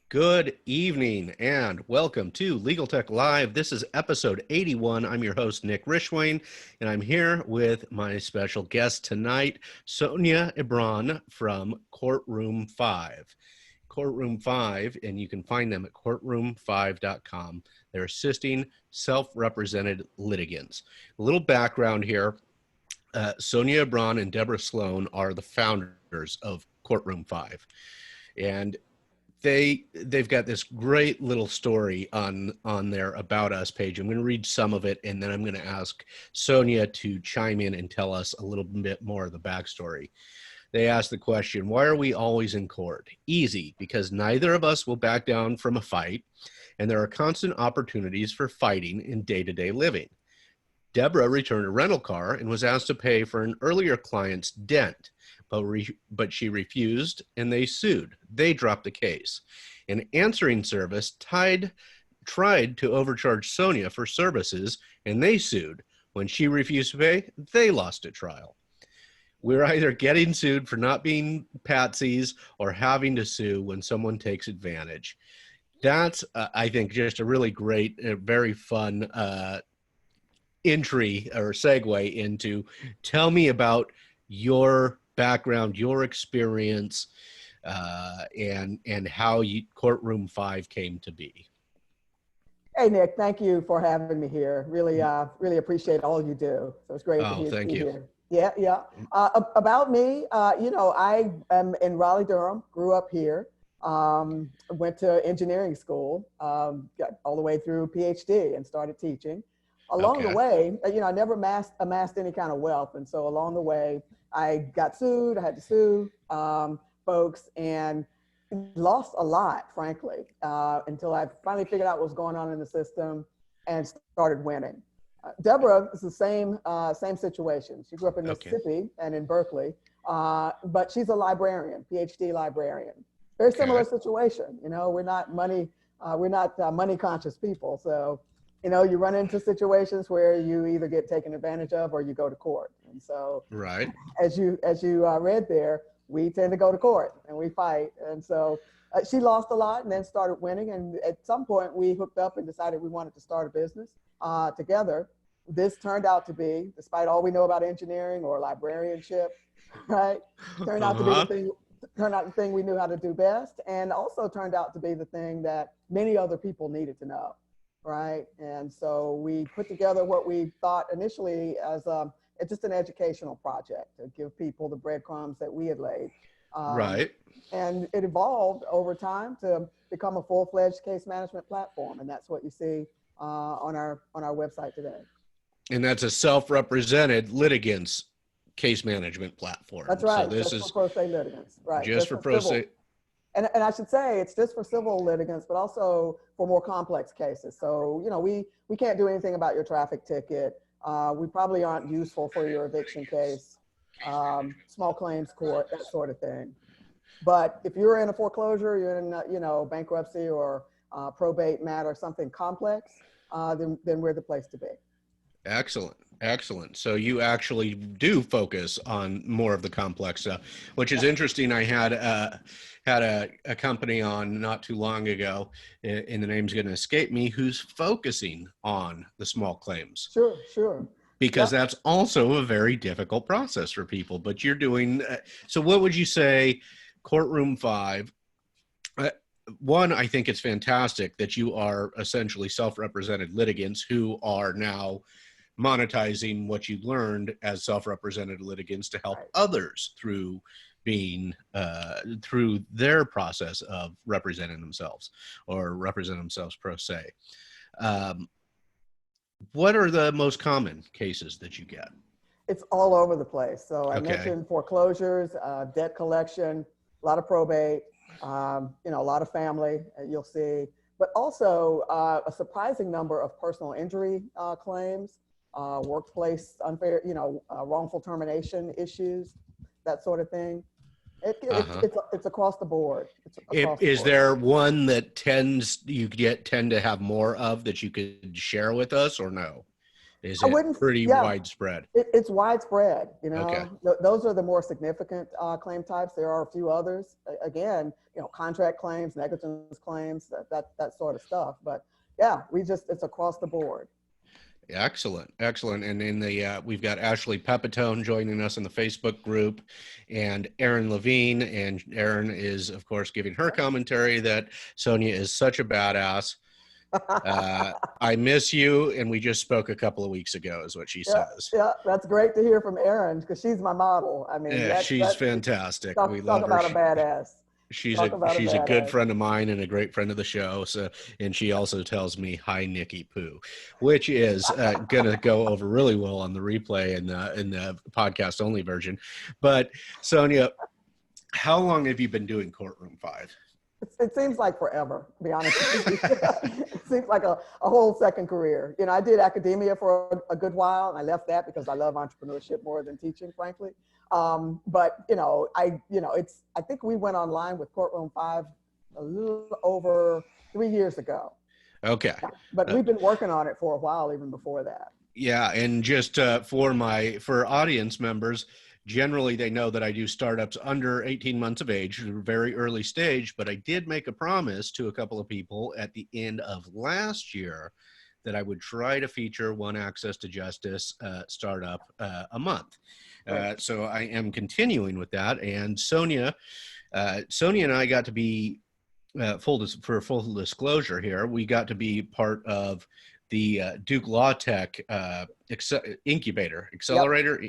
Good evening and welcome to Legal Tech Live. This is episode 81. I'm your host, Nick Rishwain, and I'm here with my special guest tonight, Sonja Ebron from Courtroom5. Courtroom5, and you can find them at courtroom5.com. They're assisting self-represented litigants. A little background here. Sonja Ebron and Deborah Sloan are the founders of Courtroom5. And they've got this great little story on their About Us page. I'm going to read some of it, and then I'm going to ask Sonja to chime in and tell us a little bit more of the backstory. They asked the question, why are we always in court? Easy, because neither of us will back down from a fight, and there are constant opportunities for fighting in day-to-day living. Deborah returned a rental car and was asked to pay for an earlier client's dent, but she refused, and they sued. They dropped the case. An answering service tried to overcharge Sonja for services, and they sued. When she refused to pay, they lost at trial. We're either getting sued for not being patsies or having to sue when someone takes advantage. That's, I think, just a really great, very fun entry or segue into tell me about your background, your experience, and how Courtroom5 came to be. Hey, Nick, thank you for having me here. Really appreciate all you do. So it's great to be here. Yeah. About me, I am in Raleigh, Durham, grew up here, went to engineering school, got all the way through PhD and started teaching. Along the way, I never amassed any kind of wealth. And so along the way, I got sued, I had to sue folks, and lost a lot, frankly, until I finally figured out what was going on in the system and started winning. Deborah is the same situation. She grew up in Mississippi and in Berkeley, but she's a librarian, PhD librarian. Very similar situation. We're not money conscious people. So, you run into situations where you either get taken advantage of or you go to court. And so, right, as you read there, we tend to go to court and we fight. And so she lost a lot and then started winning. And at some point we hooked up and decided we wanted to start a business together. This turned out to be, despite all we know about engineering or librarianship, right? Turned out to be the thing we knew how to do best, and also turned out to be the thing that many other people needed to know. Right. And so we put together what we thought initially as just an educational project to give people the breadcrumbs that we had laid. Right. And it evolved over time to become a full-fledged case management platform. And that's what you see on our website today. And that's a self-represented litigants case management platform. That's right. So this is for pro se litigants. Right. Just for pro se. And I should say it's just for civil litigants, but also for more complex cases. So, we can't do anything about your traffic ticket. We probably aren't useful for your eviction case, small claims court, that sort of thing. But if you're in a foreclosure, you're in, bankruptcy or probate matter, something complex, then we're the place to be. Excellent. So you actually do focus on more of the complex stuff, which is interesting. I had a company on not too long ago, and the name's going to escape me, who's focusing on the small claims. Sure. Because that's also a very difficult process for people. But you're doing so. What would you say, Courtroom5? One, I think it's fantastic that you are essentially self-represented litigants who are now monetizing what you learned as self-represented litigants to help others through being through their process of representing themselves or represent themselves pro se. What are the most common cases that you get? It's all over the place. So I mentioned foreclosures, debt collection, a lot of probate, a lot of family, you'll see, but also a surprising number of personal injury claims, workplace unfair, wrongful termination issues, that sort of thing. It's across the board. Is there one that tend to have more of that you could share with us, or no? Is I it wouldn't, pretty yeah, widespread? it's widespread, you Okay. know. Those are the more significant claim types. There are a few others, again, you know, contract claims, negligence claims, that sort of stuff. But yeah, it's across the board. Excellent, excellent. And in the we've got Ashley Pepitone joining us in the Facebook group, and Erin Levine. And Erin is, of course, giving her commentary that Sonja is such a badass. I miss you, and we just spoke a couple of weeks ago, is what she says. Yeah, that's great to hear from Erin, because she's my model. I mean, Yeah, she's fantastic. We love talk her. about a badass. She's a good friend of mine and a great friend of the show. So, and she also tells me hi, Nikki Poo, which is gonna go over really well on the replay and in the podcast only version. But Sonja, how long have you been doing Courtroom5? It seems like forever, to be honest with you. It seems like a whole second career. You know, I did academia for a good while, and I left that because I love entrepreneurship more than teaching, frankly. But you know, I think we went online with Courtroom5 a little over 3 years ago. Okay. Yeah, but we've been working on it for a while, even before that. Yeah, and just for audience members, generally they know that I do startups under 18 months of age, very early stage, but I did make a promise to a couple of people at the end of last year that I would try to feature one Access to Justice startup a month. So I am continuing with that. And Sonja and I got to be, full disclosure here, we got to be part of the LegalTech incubator, accelerator,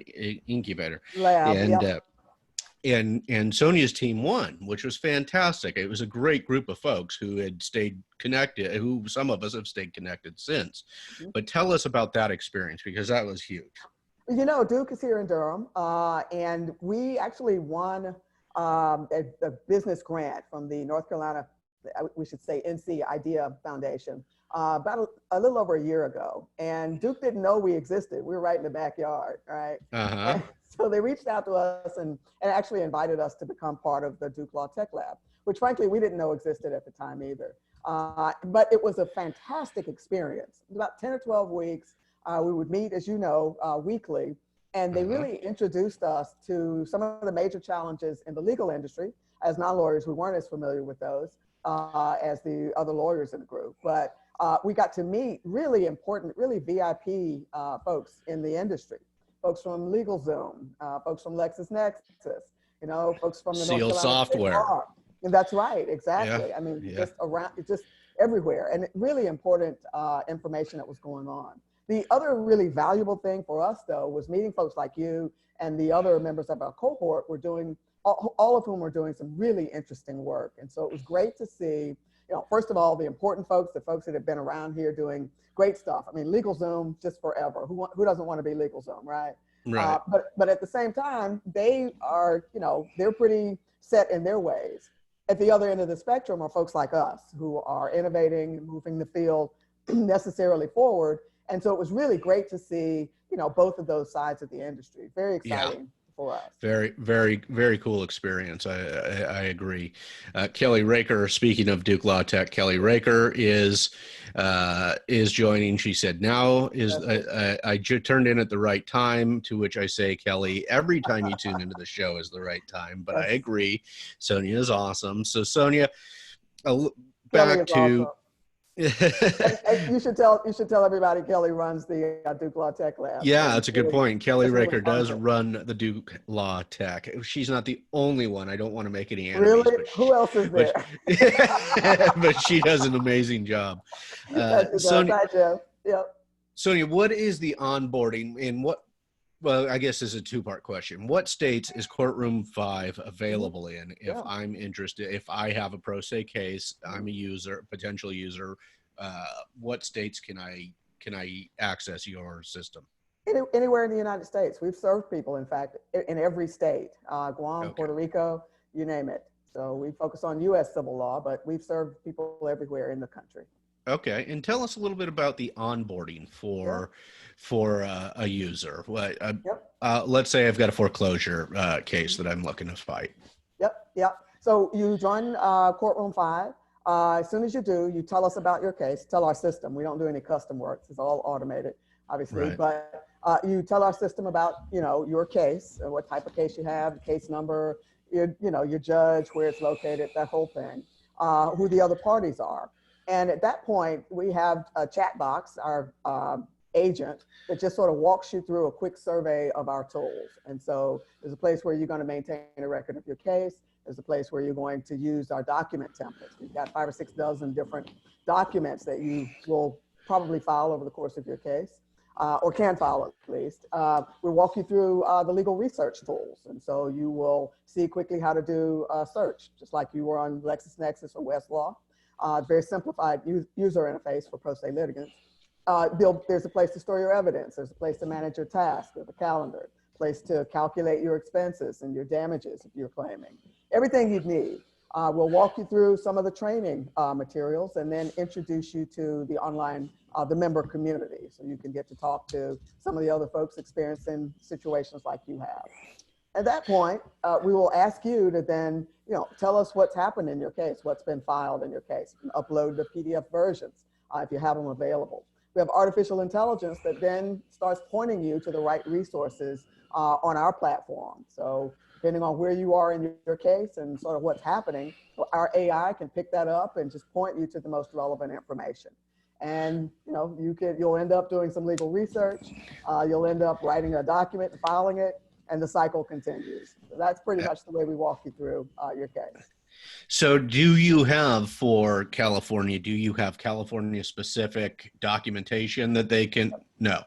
incubator. Lab, and Sonja's team won, which was fantastic. It was a great group of folks who had stayed connected, who some of us have stayed connected since. Mm-hmm. But tell us about that experience, because that was huge. You know, Duke is here in Durham, and we actually won a business grant from the North Carolina, we should say NC Idea Foundation, about a little over a year ago. And Duke didn't know we existed. We were right in the backyard, right? Uh-huh. So they reached out to us and actually invited us to become part of the LegalTechLIVE, which frankly, we didn't know existed at the time either. But it was a fantastic experience. About 10 or 12 weeks, we would meet, as you know, weekly, and they really introduced us to some of the major challenges in the legal industry. As non-lawyers, we weren't as familiar with those as the other lawyers in the group, but we got to meet really important, really VIP folks in the industry. Folks from LegalZoom, folks from LexisNexis, you know, folks from the Seal North Carolina software. And that's right, exactly. Yeah. I mean, just around, just everywhere, and really important information that was going on. The other really valuable thing for us, though, was meeting folks like you and the other members of our cohort were doing, all of whom were doing some really interesting work. And so it was great to see, you know, first of all, the important folks, the folks that have been around here doing great stuff. I mean, LegalZoom just forever. Who doesn't want to be LegalZoom, right? Right. But at the same time, they are, you know, they're pretty set in their ways. At the other end of the spectrum are folks like us who are innovating, moving the field necessarily forward. And so it was really great to see, you know, both of those sides of the industry. Very exciting. For us. Very, very, very cool experience. I agree. Kelly Raker, speaking of LegalTech, Kelly Raker is joining. She said, now is, I turned in at the right time, to which I say, Kelly, every time you tune into the show is the right time, but I agree. Sonja is awesome. So Sonja, back to, awesome. You should tell everybody Kelly runs the LegalTechLIVE. Yeah, that's a good point. Kelly Raker does run the LegalTech. She's not the only one. I don't want to make any enemies. Really? Who else is there? But she does an amazing job. Sonja, yep. Sonja, what is the onboarding and what? Well, I guess this is a two-part question. What states is Courtroom5 available in? If I'm interested, if I have a pro se case, I'm a user, potential user. What states can I access your system? Anywhere in the United States. We've served people, in fact, in every state, Guam, Puerto Rico, you name it. So we focus on U.S. civil law, but we've served people everywhere in the country. Okay, and tell us a little bit about the onboarding for a user. Let's say I've got a foreclosure case that I'm looking to fight. Yep. So you join Courtroom5. As soon as you do, you tell us about your case. Tell our system. We don't do any custom work. It's all automated. obviously, Right. but you tell our system about, your case, what type of case you have, the case number, your judge, where it's located, that whole thing, who the other parties are. And at that point, we have a chat box, our agent, that just sort of walks you through a quick survey of our tools. And so there's a place where you're going to maintain a record of your case. There's a place where you're going to use our document templates. We've got 5 or 6 dozen different documents that you will probably file over the course of your case, or can file at least. We'll walk you through the legal research tools. And so you will see quickly how to do a search, just like you were on LexisNexis or Westlaw. Very simplified user interface for pro se litigants. There's a place to store your evidence. There's a place to manage your tasks with a calendar, place to calculate your expenses and your damages if you're claiming. Everything you'd need. We'll walk you through some of the training materials and then introduce you to the online, the member community. So you can get to talk to some of the other folks experiencing situations like you have. At that point, we will ask you to then, tell us what's happened in your case, what's been filed in your case. You can upload the PDF versions if you have them available. We have artificial intelligence that then starts pointing you to the right resources on our platform. So depending on where you are in your case and sort of what's happening, our AI can pick that up and just point you to the most relevant information. And you'll end up doing some legal research. You'll end up writing a document and filing it, and the cycle continues. So that's pretty much the way we walk you through your case. So do you have for California, California specific documentation that they can? No.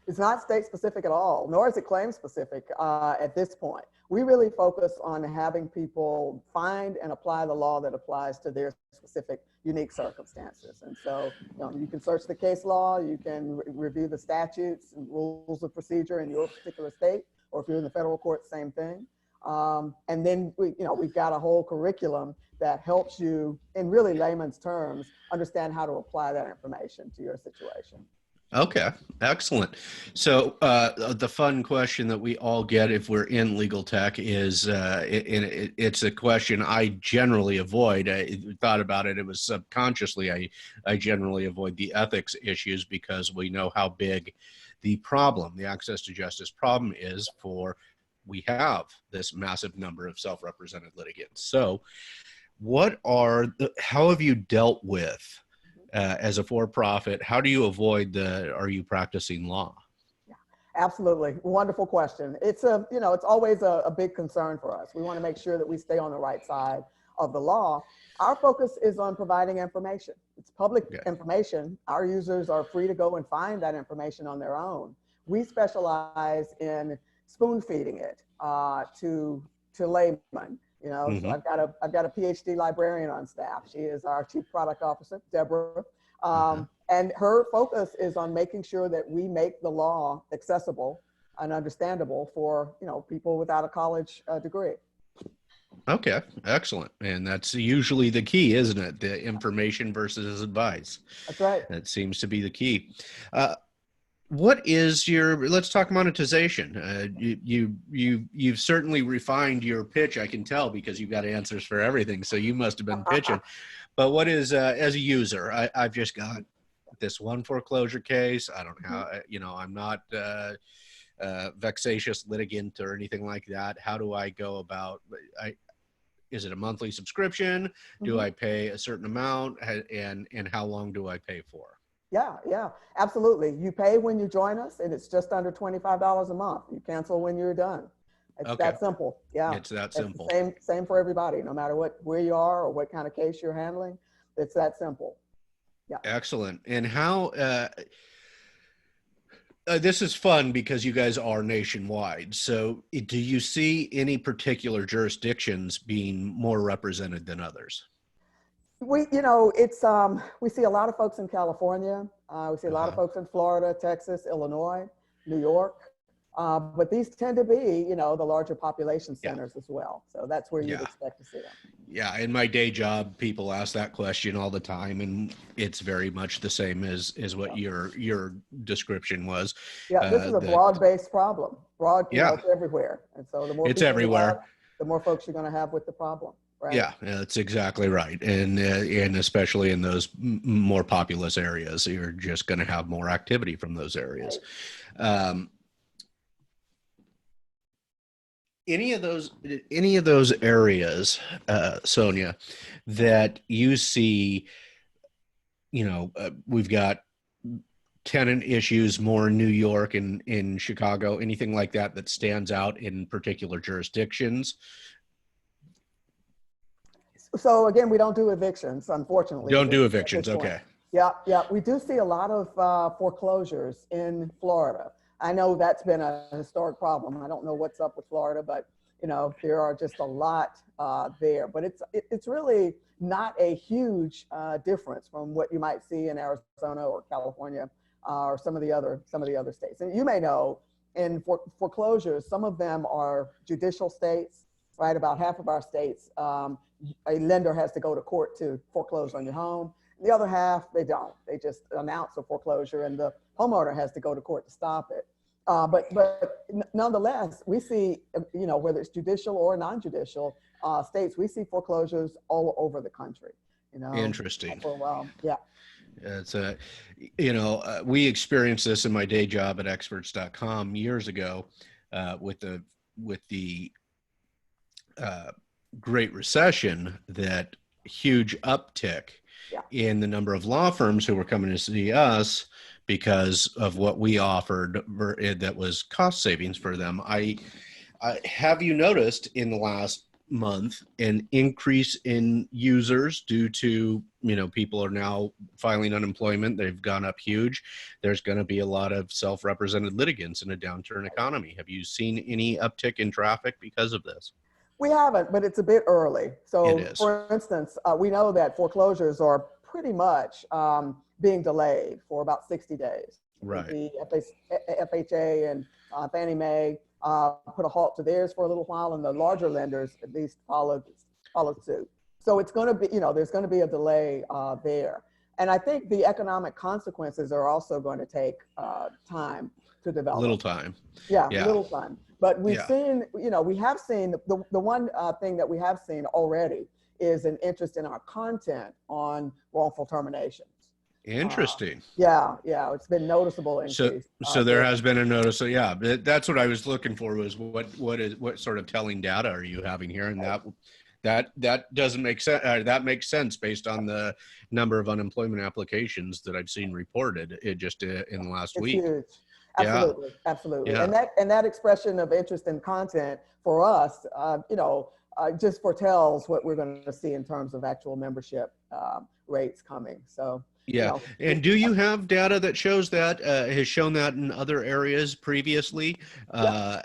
It's not state specific at all, nor is it claim specific at this point. We really focus on having people find and apply the law that applies to their specific unique circumstances. And so you can search the case law, you can review the statutes and rules of procedure in your particular state, or if you're in the federal court, same thing. And then we've got a whole curriculum that helps you, in really layman's terms, understand how to apply that information to your situation. Okay, excellent. So the fun question that we all get if we're in legal tech is, it's a question I generally avoid. I thought about it, it was subconsciously, I generally avoid the ethics issues because we know how big the problem, the access to justice problem is we have this massive number of self-represented litigants. So how have you dealt with as a for-profit, how do you avoid are you practicing law? Yeah, absolutely. Wonderful question. It's it's always a big concern for us. We want to make sure that we stay on the right side of the law. Our focus is on providing information. It's public information. Our users are free to go and find that information on their own. We specialize in spoon feeding it to laymen. So I've got a PhD librarian on staff. She is our chief product officer, Deborah. And her focus is on making sure that we make the law accessible and understandable for, people without a college degree. Okay, excellent. And that's usually the key, isn't it? The information versus advice. That's right. That seems to be the key. Let's talk monetization. You've certainly refined your pitch, I can tell, because you've got answers for everything. So you must have been pitching. But what is, as a user, I've just got this one foreclosure case. I don't have, I'm not vexatious litigant or anything like that. How do I go about, is it a monthly subscription? Do I pay a certain amount? And how long do I pay for? Yeah, absolutely. You pay when you join us, and it's just under $25 a month. You cancel when you're done. It's that simple. Yeah, it's that simple. Same for everybody, no matter where you are or what kind of case you're handling. It's that simple. Yeah. Excellent. And how? This is fun because you guys are nationwide. So, do you see any particular jurisdictions being more represented than others? We see a lot of folks in California. We see a lot of folks in Florida, Texas, Illinois, New York. But these tend to be, the larger population centers as well. So that's where you'd expect to see them. Yeah, in my day job, people ask that question all the time, and it's very much the same as what your description was. Yeah, this is a broad-based problem. It's everywhere. And so the more it's everywhere, the more folks you're going to have with the problem. right? Yeah, that's exactly right. And especially in those more populous areas, you're just going to have more activity from those areas. Right. Any of those areas, Sonja, that you see, we've got tenant issues more in New York and in Chicago, anything like that that stands out in particular jurisdictions? So again, we don't do evictions, unfortunately. Don't do evictions, okay. Yeah, yeah. We do see a lot of foreclosures in Florida. I know that's been a historic problem. I don't know what's up with Florida, but there are just a lot there. But it's really not a huge difference from what you might see in Arizona or California or some of the other states. And you may know in foreclosures, some of them are judicial states, right? About half of our states, a lender has to go to court to foreclose on your home. The other half, they don't. They just announce a foreclosure and the homeowner has to go to court to stop it. But nonetheless, we see, whether it's judicial or non-judicial states, we see foreclosures all over the country. Interesting. For a while, yeah. It's we experienced this in my day job at experts.com years ago with the Great Recession, that huge uptick in the number of law firms who were coming to see us because of what we offered that was cost savings for them. I have you noticed in the last month an increase in users due to, people are now filing unemployment. They've gone up huge. There's going to be a lot of self-represented litigants in a downturn economy. Have you seen any uptick in traffic because of this? We haven't, but it's a bit early. So for instance, we know that foreclosures are pretty much being delayed for about 60 days. Right. The FHA and Fannie Mae put a halt to theirs for a little while, and the larger lenders at least followed suit. So it's going to be, there's going to be a delay there. And I think the economic consequences are also going to take time to develop. A little time. Yeah, a little time. But we've seen, we have seen the one thing that we have seen already is an interest in our content on wrongful terminations. Interesting. Yeah, it's been noticeable increase. So there has been a notice. Yeah, that's what I was looking for, was what sort of telling data are you having here? And that doesn't make sense. That makes sense based on the number of unemployment applications that I've seen reported in the last week. Huge. Absolutely, absolutely. Yeah. And that expression of interest in content for us, just foretells what we're going to see in terms of actual membership rates coming. So. Yeah. And do you have data that shows that, has shown that in other areas previously?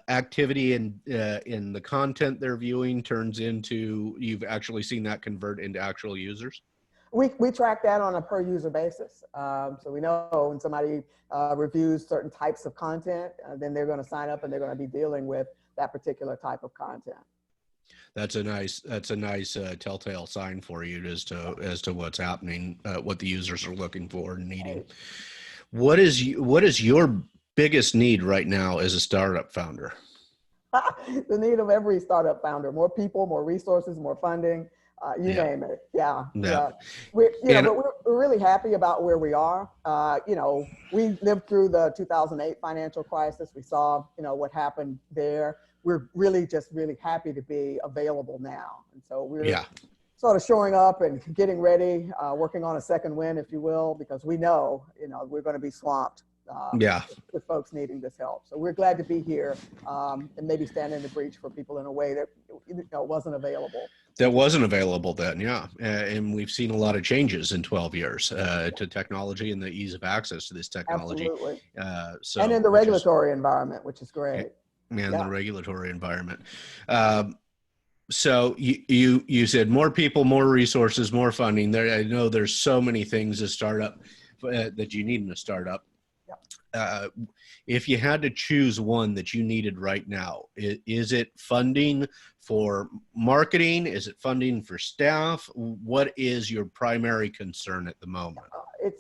Activity in the content they're viewing turns into, you've actually seen that convert into actual users? We track that on a per user basis. So we know when somebody reviews certain types of content, then they're going to sign up and they're going to be dealing with that particular type of content. That's a nice telltale sign for you as to what's happening, what the users are looking for and needing. What is your biggest need right now as a startup founder? The need of every startup founder: more people, more resources, more funding. You name it. Yeah. But we're really happy about where we are. We lived through the 2008 financial crisis. We saw, what happened there. We're really happy to be available now. And so we're sort of showing up and getting ready, working on a second win, if you will, because we know, we're going to be swamped with folks needing this help. So we're glad to be here and maybe stand in the breach for people in a way that wasn't available. That wasn't available then, and we've seen a lot of changes in 12 years to technology and the ease of access to this technology. Absolutely. And in the regulatory environment, which is great. The regulatory environment. So you said more people, more resources, more funding. There, I know there's so many things a startup that you need in a startup. If you had to choose one that you needed right now, is it funding for marketing? Is it funding for staff? What is your primary concern at the moment?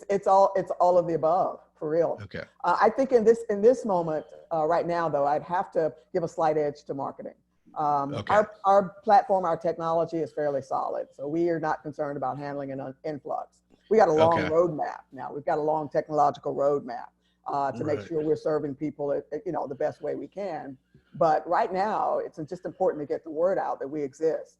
It's all of the above, for real. Okay. I think in this moment right now, though, I'd have to give a slight edge to marketing. Okay. Our platform, our technology is fairly solid. So we are not concerned about handling an influx. We got a long roadmap now. We've got a long technological roadmap to make sure we're serving people the best way we can. But right now, it's just important to get the word out that we exist.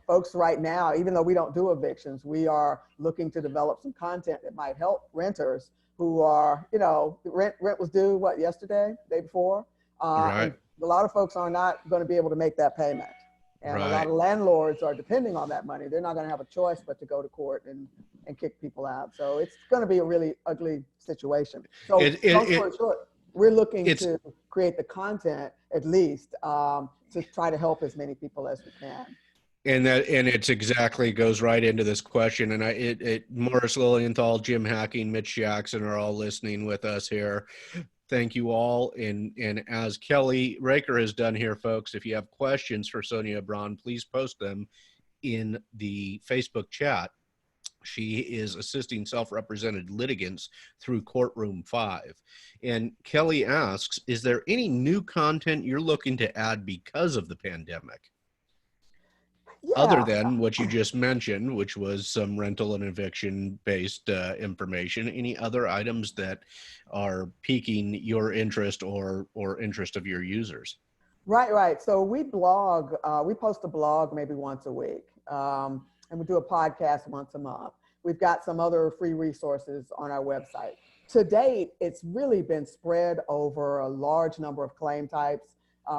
Folks right now, even though we don't do evictions, we are looking to develop some content that might help renters who are, rent was due, yesterday, day before? And a lot of folks are not going to be able to make that payment. And a lot of landlords are depending on that money. They're not going to have a choice but to go to court and kick people out. So it's going to be a really ugly situation. So long story short, we're looking to create the content at least to try to help as many people as we can. And it's exactly goes right into this question. And Morris Lilienthal, Jim Hacking, Mitch Jackson are all listening with us here. Thank you all. And as Kelly Raker has done here, folks, if you have questions for Sonja Ebron, please post them in the Facebook chat. She is assisting self-represented litigants through Courtroom5. And Kelly asks, is there any new content you're looking to add because of the pandemic? Other than what you just mentioned, which was some rental and eviction based information, any other items that are piquing your interest or interest of your users? Right. So we blog, we post a blog maybe once a week, and we do a podcast once a month. We've got some other free resources on our website. To date, it's really been spread over a large number of claim types,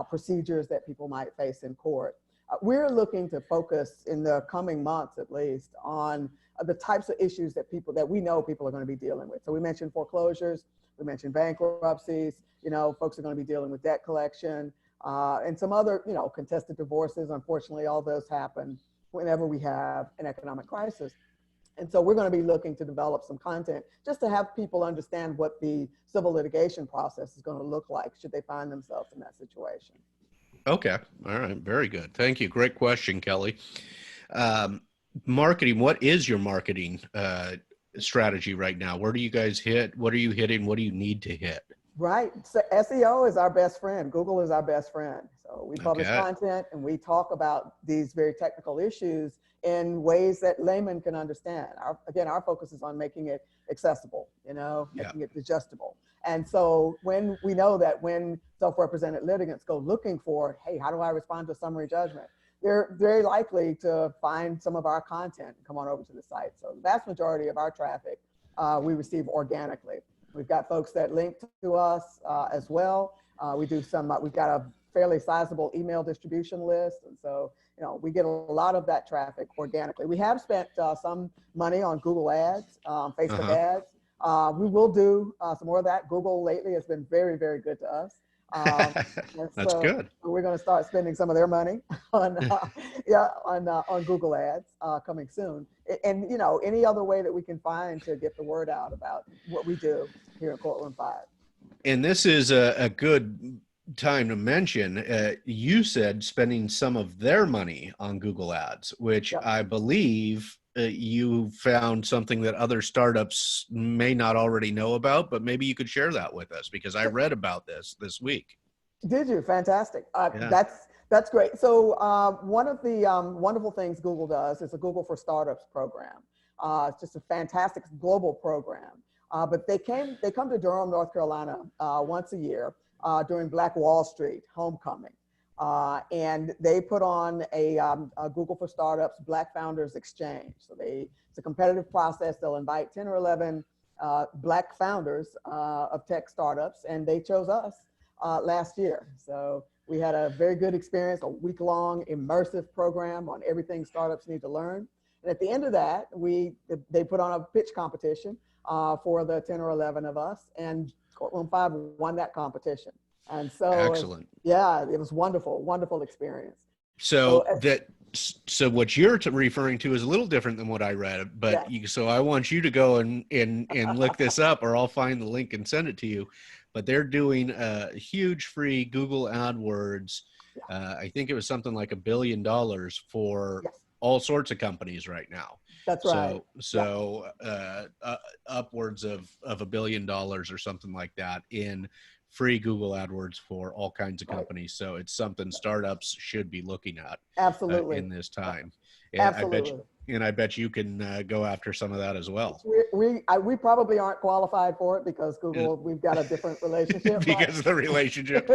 procedures that people might face in court. We're looking to focus in the coming months, at least, on the types of issues that we know people are going to be dealing with. So we mentioned foreclosures, we mentioned bankruptcies, folks are going to be dealing with debt collection, and some other, contested divorces. Unfortunately, all those happen whenever we have an economic crisis. And so we're going to be looking to develop some content just to have people understand what the civil litigation process is going to look like should they find themselves in that situation. Okay. All right. Very good. Thank you. Great question, Kelly. Marketing. What is your marketing strategy right now? Where do you guys hit? What are you hitting? What do you need to hit? Right. So SEO is our best friend. Google is our best friend. So we publish content and we talk about these very technical issues in ways that laymen can understand. Our focus is on making it accessible, making it digestible. And so when we know that when self-represented litigants go looking for, hey, how do I respond to a summary judgment? They're very likely to find some of our content and come on over to the site. So the vast majority of our traffic we receive organically. We've got folks that link to us as well. We've got a fairly sizable email distribution list. And so, we get a lot of that traffic organically. We have spent some money on Google ads, Facebook ads. We will do some more of that. Google lately has been very, very good to us. That's good. We're going to start spending some of their money on Google ads coming soon. And any other way that we can find to get the word out about what we do here at Courtroom5. And this is a good time to mention, you said spending some of their money on Google ads, which I believe you found something that other startups may not already know about, but maybe you could share that with us because I read about this week. Did you? Fantastic. That's great. So one of the wonderful things Google does is a Google for Startups program. It's just a fantastic global program. But they come to Durham, North Carolina once a year during Black Wall Street homecoming. And they put on a Google for Startups Black Founders Exchange. So it's a competitive process. They'll invite 10 or 11 Black founders of tech startups, and they chose us last year. So we had a very good experience, a week-long immersive program on everything startups need to learn. And at the end of that, they put on a pitch competition for the 10 or 11 of us, and Courtroom5 won that competition. And so, excellent. It was wonderful experience. So what you're referring to is a little different than what I read, but so I want you to go and look this up, or I'll find the link and send it to you. But they're doing a huge free Google AdWords. I think it was something like $1 billion for all sorts of companies right now. That's right. So upwards of $1 billion or something like that in free Google AdWords for all kinds of companies. So it's something startups should be looking at Absolutely. in this time. And Absolutely. I bet you can go after some of that as well. We probably aren't qualified for it because Google, we've got a different relationship. Because of the relationship.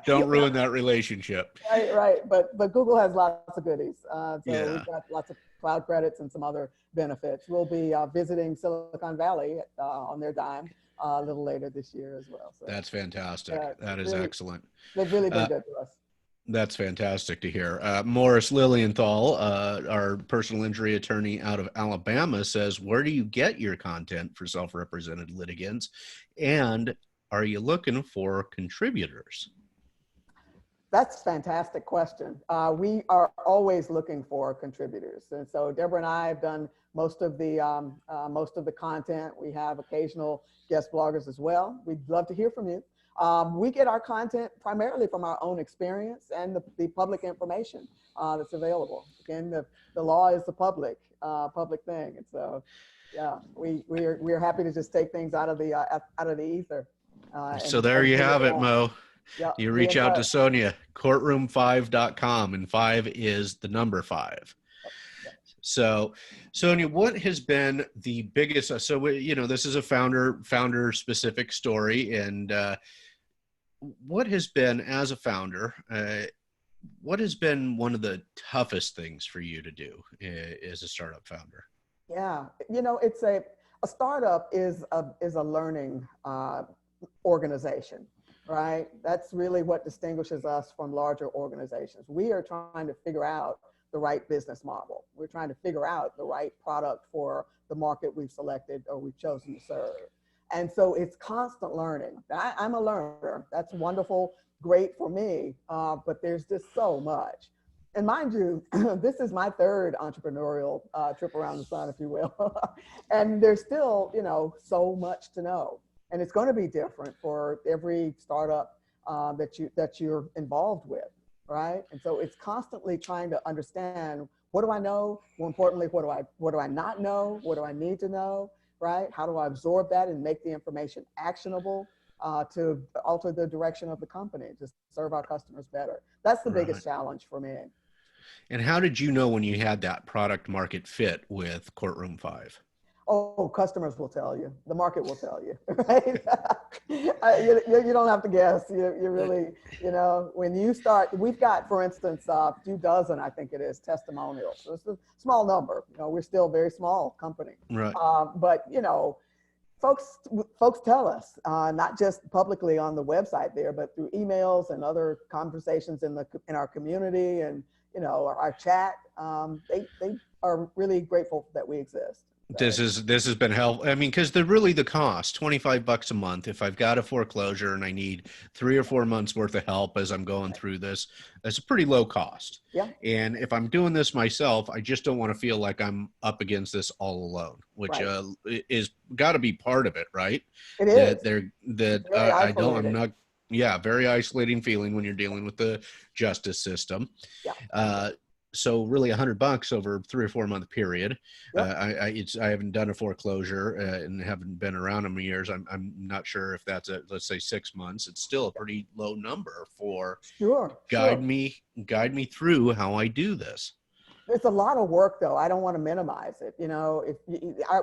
Don't ruin that relationship. Right. But Google has lots of goodies. So yeah. We've got lots of cloud credits and some other benefits. We'll be visiting Silicon Valley on their dime a little later this year as well. So that's fantastic. That is really, excellent. They've really been good to us. That's fantastic to hear. Morris Lilienthal, our personal injury attorney out of Alabama, says, where do you get your content for self-represented litigants? And are you looking for contributors? That's a fantastic question. We are always looking for contributors. And so Deborah and I have done most of the content. We have occasional guest bloggers as well. We'd love to hear from you. We get our content primarily from our own experience and the public information that's available. Again, the law is the public thing. And so, yeah, we're happy to just take things out of the ether. So there you have it, Mo. Yeah, you reach out to Sonja, courtroom5.com, and 5 is the number 5. So, Sonja, what has been the biggest? So, this is a founder specific story, and what has been, as a founder, what has been one of the toughest things for you to do as a startup founder? Yeah, it's a startup is a learning organization. Right? That's really what distinguishes us from larger organizations. We are trying to figure out the right business model. We're trying to figure out the right product for the market we've selected or we've chosen to serve. And so it's constant learning. I'm a learner. That's wonderful, great for me, but there's just so much. And mind you, this is my third entrepreneurial trip around the sun, if you will. And there's still, so much to know. And it's going to be different for every startup that you're involved with, right? And so it's constantly trying to understand, what do I know? More importantly, what do I not know? What do I need to know, right? How do I absorb that and make the information actionable to alter the direction of the company, to serve our customers better? That's the biggest challenge for me. And how did you know when you had that product market fit with Courtroom5? Oh, customers will tell you. The market will tell you, right? You don't have to guess. You really, when you start, we've got, for instance, a few dozen, I think it is, testimonials. So it's a small number. We're still a very small company. Right. But, folks tell us, not just publicly on the website there, but through emails and other conversations in our community and, our chat. They are really grateful that we exist. This has been helpful. I mean, because the cost, $25 a month. If I've got a foreclosure and I need 3 or 4 months worth of help as I'm going through this, that's a pretty low cost. Yeah. And if I'm doing this myself, I just don't want to feel like I'm up against this all alone, which is got to be part of it, right? It is. Very isolating feeling when you're dealing with the justice system. Yeah. So really $100 over 3 or 4 month period. Yep. I haven't done a foreclosure and haven't been around them in years. I'm not sure if that's let's say 6 months. It's still a pretty low number for guide me through how I do this. It's a lot of work though. I don't want to minimize it.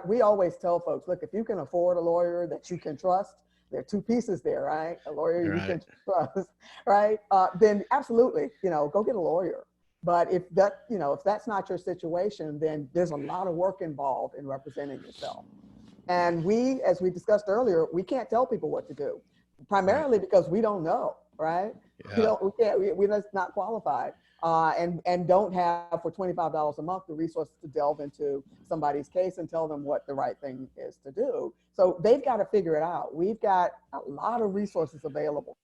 We always tell folks, look, if you can afford a lawyer that you can trust, there are 2 pieces there, right? A lawyer you can trust, right? Then absolutely, go get a lawyer. But if that's not your situation, then there's a lot of work involved in representing yourself. And we, as we discussed earlier, we can't tell people what to do, primarily because we don't know, right? Yeah. We're just not qualified, and don't have for $25 a month the resources to delve into somebody's case and tell them what the right thing is to do. So they've got to figure it out. We've got a lot of resources available,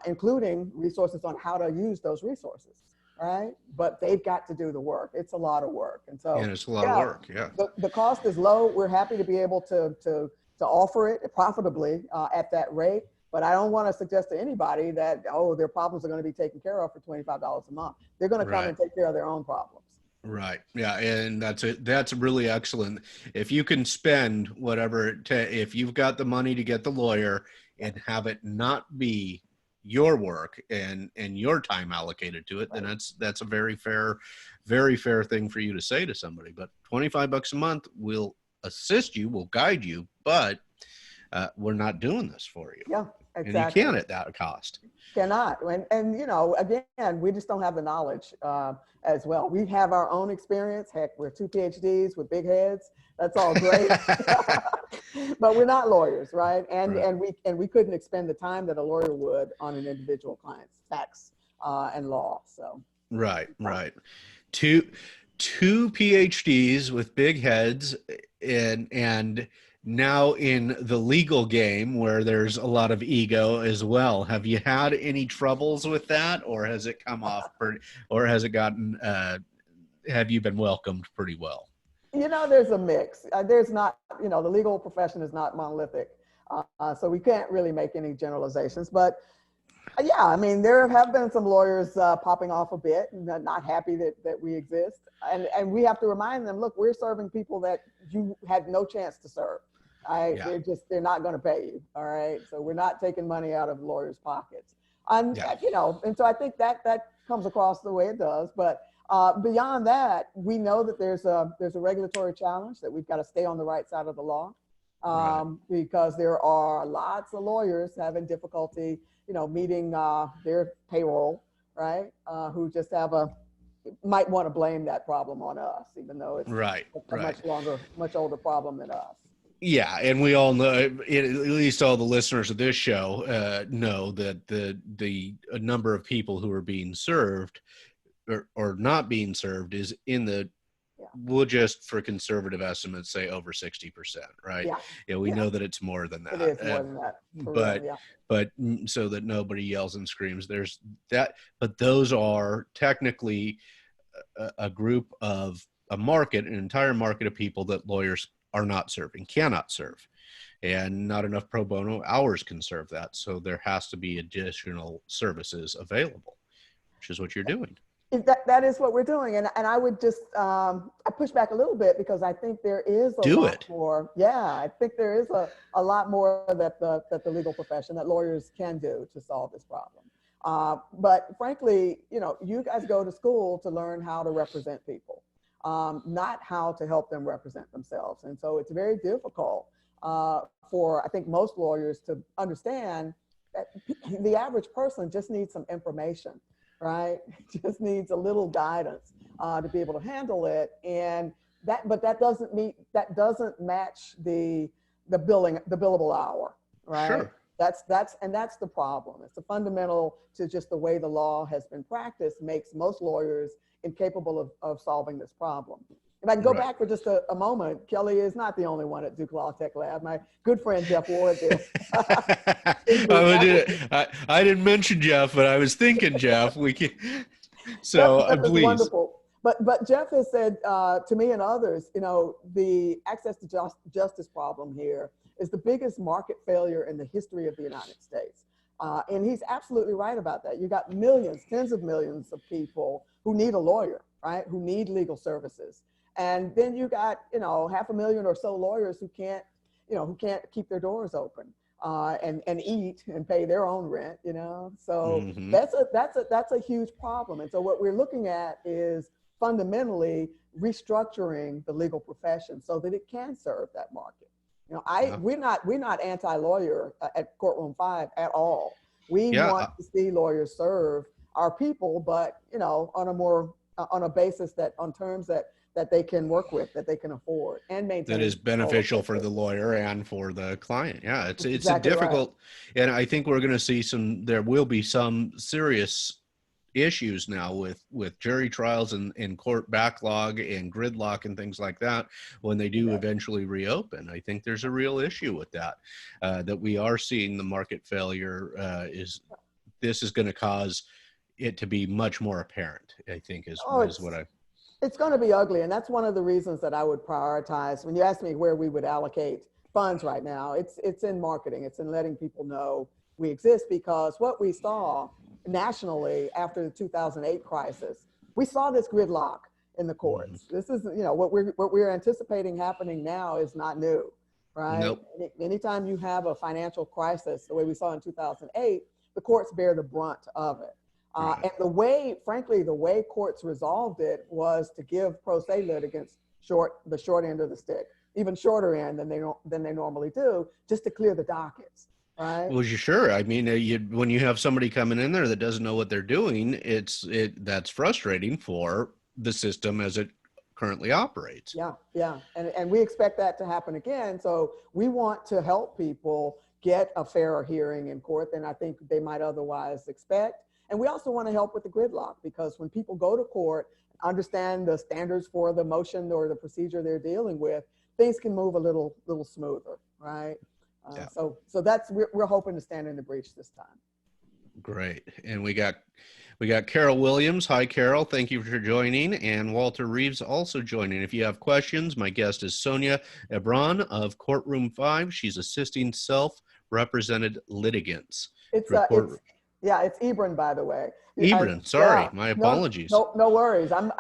including resources on how to use those resources. Right, but they've got to do the work. It's a lot of work, and so it's a lot of work. Yeah, the cost is low. We're happy to be able to offer it profitably at that rate. But I don't want to suggest to anybody that their problems are going to be taken care of for $25 a month. They're going to come and take care of their own problems. Right. Yeah, and that's really excellent. If you can spend whatever if you've got the money to get the lawyer and have it not be your work and your time allocated to it, then that's a very fair thing for you to say to somebody. But $25 a month will assist you, will guide you, but we're not doing this for you. Yeah, exactly. And you can't at that cost. Cannot. And you know, again, we just don't have the knowledge as well. We have our own experience. Heck, we're 2 PhDs with big heads. That's all great. But we're not lawyers, right? And we couldn't expend the time that a lawyer would on an individual client's tax and law. So right. Two PhDs with big heads, and now in the legal game where there's a lot of ego as well. Have you had any troubles with that, or has it come off or has it gotten, have you been welcomed pretty well? You know, there's a mix. There's not, you know, the legal profession is not monolithic. So we can't really make any generalizations, but yeah, I mean, there have been some lawyers popping off a bit and not happy that we exist. And we have to remind them, look, we're serving people that you had no chance to serve. They're not going to pay you. All right. So we're not taking money out of lawyers' pockets. And, you know, and so I think that comes across the way it does. But beyond that, we know that there's a regulatory challenge, that we've got to stay on the right side of the law because there are lots of lawyers having difficulty, you know, meeting their payroll, right? Who just might want to blame that problem on us, even though it's a much older problem than us. Yeah, and we all know, at least all the listeners of this show know that the number of people who are being served or not being served is in the, we'll just for conservative estimates say over 60%, right? Yeah, we know that it's more than that. It is more than that. But so that nobody yells and screams, there's that. But those are technically a group of an entire market of people that lawyers are not serving, cannot serve, and not enough pro bono hours can serve that. So there has to be additional services available, which is what you're doing. That is what we're doing. And I would just, I push back a little bit because I think there is a lot more. Yeah, I think there is a lot more that the legal profession, that lawyers can do to solve this problem. But frankly, you know, you guys go to school to learn how to represent people, not how to help them represent themselves. And so it's very difficult for, I think, most lawyers to understand that the average person just needs some information, right? Just needs a little guidance to be able to handle it. And but that doesn't match the billable hour, right? Sure. That's the problem. It's a fundamental to just the way the law has been practiced makes most lawyers incapable of solving this problem. If I can go back for just a moment, Kelly is not the only one at LegalTechLIVE. My good friend Jeff Ward is. I didn't mention Jeff, but I was thinking Jeff. We can. So Jeff please. Is wonderful. But Jeff has said to me and others, you know, the access to justice problem here is the biggest market failure in the history of the United States. And he's absolutely right about that. You got millions, tens of millions of people who need a lawyer, right? Who need legal services. And then you got, you know, 500,000 or so lawyers who can't keep their doors open and eat and pay their own rent, you know? So that's a huge problem. And so what we're looking at is fundamentally restructuring the legal profession so that it can serve that market. You know, we're not anti-lawyer at Courtroom5 at all. We want to see lawyers serve our people, but, you know, on a basis on terms that they can work with, that they can afford and maintain. That is beneficial for the lawyer and for the client. Yeah, it's exactly a difficult, and I think we're going to see there will be some serious issues now with jury trials and court backlog and gridlock and things like that when they do eventually reopen. I think there's a real issue with that, that we are seeing the market failure this is going to cause it to be much more apparent, I think is what I... It's going to be ugly. And that's one of the reasons that I would prioritize. When you ask me where we would allocate funds right now, it's in marketing. It's in letting people know we exist, because what we saw nationally after the 2008 crisis, we saw this gridlock in the courts. This is, you know, what we're anticipating happening now is not new. right? Nope. Anytime you have a financial crisis, the way we saw in 2008, the courts bear the brunt of it. Right. And the way, frankly, the way courts resolved it was to give pro se litigants the short end of the stick, even shorter end than they normally do, just to clear the dockets, right? Well, you sure? I mean, when you have somebody coming in there that doesn't know what they're doing, that's frustrating for the system as it currently operates. Yeah, yeah, and we expect that to happen again. So we want to help people get a fairer hearing in court than I think they might otherwise expect. And we also want to help with the gridlock, because when people go to court, understand the standards for the motion or the procedure they're dealing with, things can move a little smoother, right? Yeah. So that's, we're hoping to stand in the breach this time. Great. And we got Carol Williams. Hi, Carol. Thank you for joining. And Walter Reeves also joining. If you have questions, my guest is Sonja Ebron of Courtroom5. She's assisting self-represented litigants. It's Ebron, by the way. Ebron, sorry, my apologies. No worries. I'm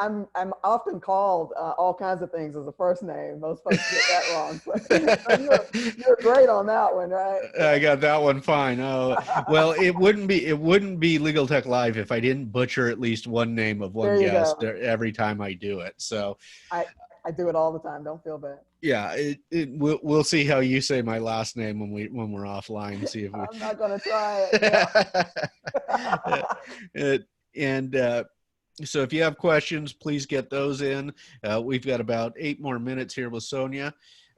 often called all kinds of things as a first name. Most folks get that wrong. So you're great on that one, right? I got that one fine. Oh, well, it wouldn't be LegalTechLIVE if I didn't butcher at least one name of one guest every time I do it. So I do it all the time. Don't feel bad. Yeah, we'll see how you say my last name when we're offline. See if I'm not gonna try it. So if you have questions, please get those in. We've got about 8 more minutes here with Sonja.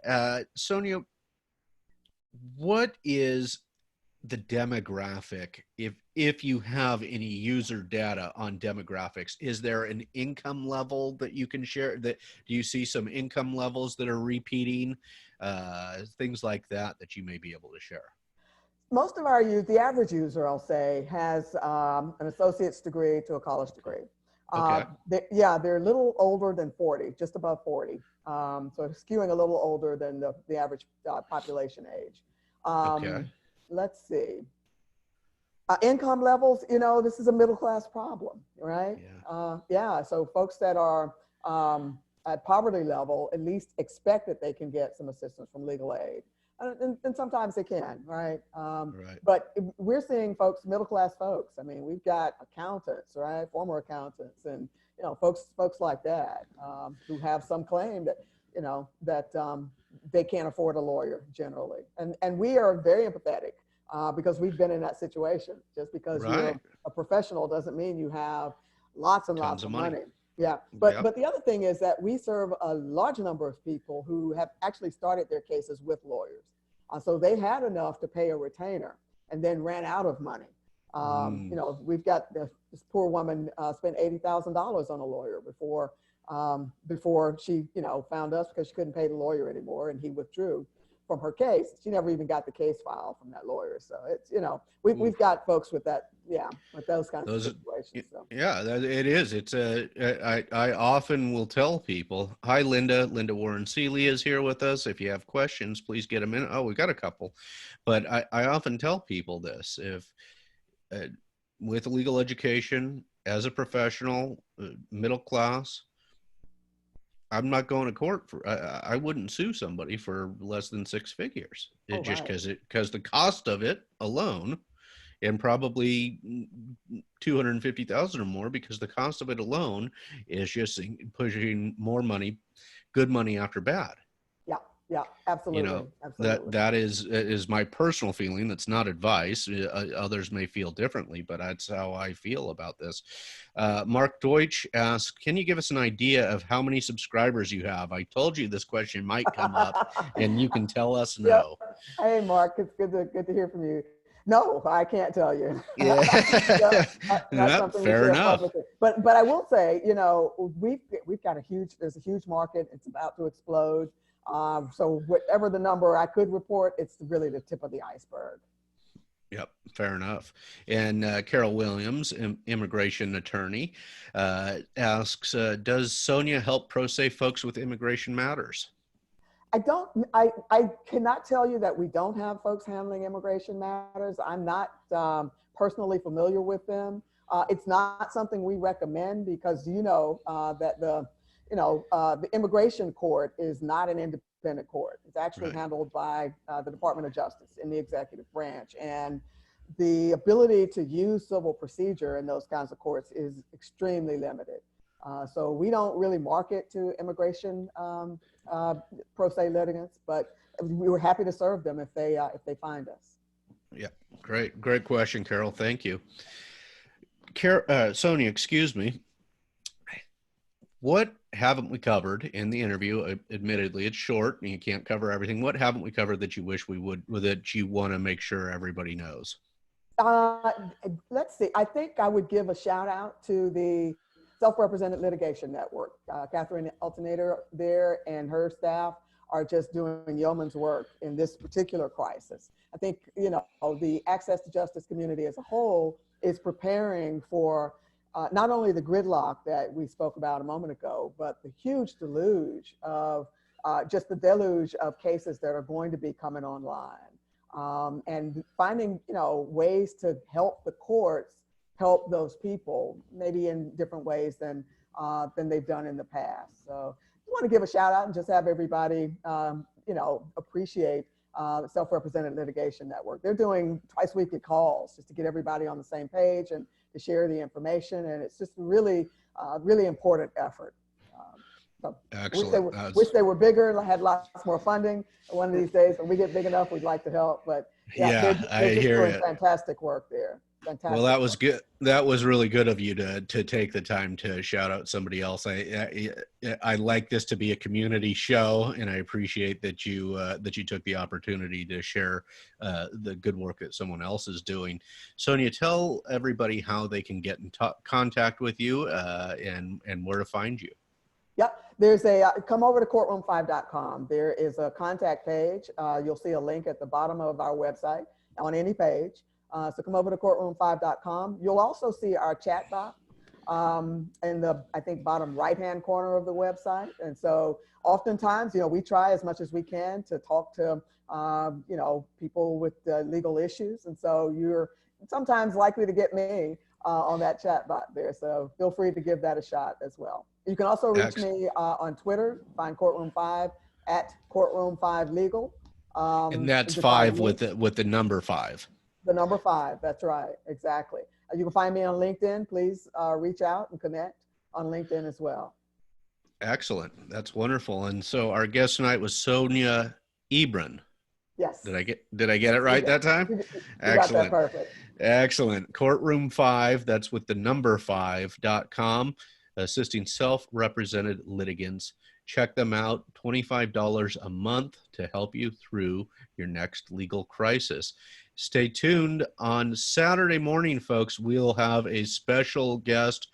Sonja, what is the demographic, if you have any user data on demographics? Is there an income level that you can share? Do you see some income levels that are repeating, things like that you may be able to share? Most of our youth, the average user, I'll say, has an associate's degree to a college degree. Okay. They're a little older than 40, just above 40. So skewing a little older than the average population age. Okay. Let's see. Income levels, this is a middle class problem, right? Yeah. So folks that are at poverty level at least expect that they can get some assistance from legal aid. And sometimes they can, right? Right. But we're seeing folks, middle class folks. I mean, we've got accountants, right? Former accountants and, folks like that who have some claim that, they can't afford a lawyer generally. And we are very empathetic because we've been in that situation. Just because you're a professional doesn't mean you have lots and lots of money. Yeah, but the other thing is that we serve a large number of people who have actually started their cases with lawyers. So they had enough to pay a retainer and then ran out of money. We've got this poor woman spent $80,000 on a lawyer before she, found us because she couldn't pay the lawyer anymore, and he withdrew from her case. She never even got the case file from that lawyer. So it's, we've got folks with that, with those kinds of situations. So. Yeah, it is. It's I often will tell people, hi, Linda Warren Seeley is here with us. If you have questions, please get them in. Oh, we got a couple. But I often tell people this, if with legal education, as a professional, middle class, I'm not going to court I wouldn't sue somebody for less than 6 figures. Because the cost of it alone, and probably 250,000 or more, because the cost of it alone is just pushing more money, good money after bad. Yeah, absolutely. Absolutely. That is my personal feeling. That's not advice. Others may feel differently, but that's how I feel about this. Mark Deutsch asks, can you give us an idea of how many subscribers you have? I told you this question might come up, and you can tell us no. Yep. Hey, Mark, it's good to hear from you. No, I can't tell you. Yeah. Fair enough. But I will say, we've got there's a huge market. It's about to explode. So whatever the number I could report, it's really the tip of the iceberg. Yep, fair enough. And Carol Williams, immigration attorney, asks, does Sonja help pro se folks with immigration matters? I cannot tell you that we don't have folks handling immigration matters. I'm not personally familiar with them. It's not something we recommend because that the immigration court is not an independent independent court. It's actually handled by the Department of Justice in the executive branch. And the ability to use civil procedure in those kinds of courts is extremely limited. So we don't really market to immigration pro se litigants, but we were happy to serve them if they find us. Yeah, great question, Carol. Thank you. Sonja, excuse me. What haven't we covered in the interview? Admittedly, it's short and you can't cover everything. What haven't we covered that you wish we would, that you want to make sure everybody knows? Let's see. I think I would give a shout out to the Self-Represented Litigation Network. Catherine Alternator there and her staff are just doing yeoman's work in this particular crisis. I think, the access to justice community as a whole is preparing for not only the gridlock that we spoke about a moment ago, but the huge deluge of just the deluge of cases that are going to be coming online. And finding, ways to help the courts help those people, maybe in different ways than they've done in the past. So I want to give a shout out and just have everybody, appreciate Self-Represented Litigation Network. They're doing twice weekly calls just to get everybody on the same page and to share the information. And it's just really, really important effort. So excellent. Wish they were bigger and had lots more funding. One of these days, when we get big enough, we'd like to help. But they're just doing fantastic work there. Fantastic. Well, that was good. That was really good of you to take the time to shout out somebody else. I like this to be a community show, and I appreciate that you took the opportunity to share the good work that someone else is doing. Sonja, tell everybody how they can get in contact with you and where to find you. Yep, there's come over to courtroom5.com. There is a contact page. You'll see a link at the bottom of our website on any page. So come over to courtroom5.com. You'll also see our chat box in the, I think, bottom right-hand corner of the website. And so oftentimes, we try as much as we can to talk to, people with legal issues. And so you're sometimes likely to get me on that chat bot there. So feel free to give that a shot as well. You can also reach me on Twitter, find Courtroom5 at Courtroom5Legal. And that's 5 with the number 5. The number 5, that's right, exactly. You can find me on LinkedIn. Please reach out and connect on LinkedIn as well. Excellent, that's wonderful. And so our guest tonight was Sonja Ebron. Yes. Did I get it right that time? You Excellent. got that perfect. Excellent. Courtroom5, that's with the number 5.com, assisting self-represented litigants. Check them out, $25 a month to help you through your next legal crisis. Stay tuned. On Saturday morning, folks, we'll have a special guest,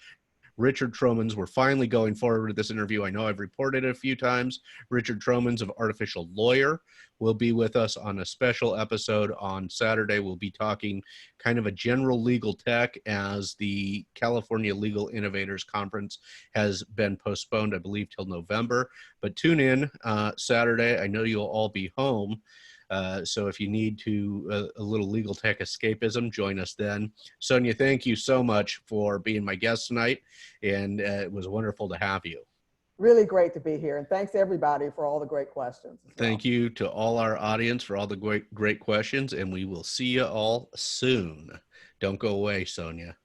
Richard Tromans. We're finally going forward with this interview. I know I've reported it a few times. Richard Tromans of Artificial Lawyer will be with us on a special episode on Saturday. We'll be talking kind of a general legal tech as the California Legal Innovators Conference has been postponed, I believe, till November. But tune in Saturday. I know you'll all be home. So if you need a little legal tech escapism, join us then. Sonja, thank you so much for being my guest tonight, and it was wonderful to have you. Really great to be here, and thanks to everybody for all the great questions. Thank you to all our audience for all the great questions, and we will see you all soon. Don't go away, Sonja.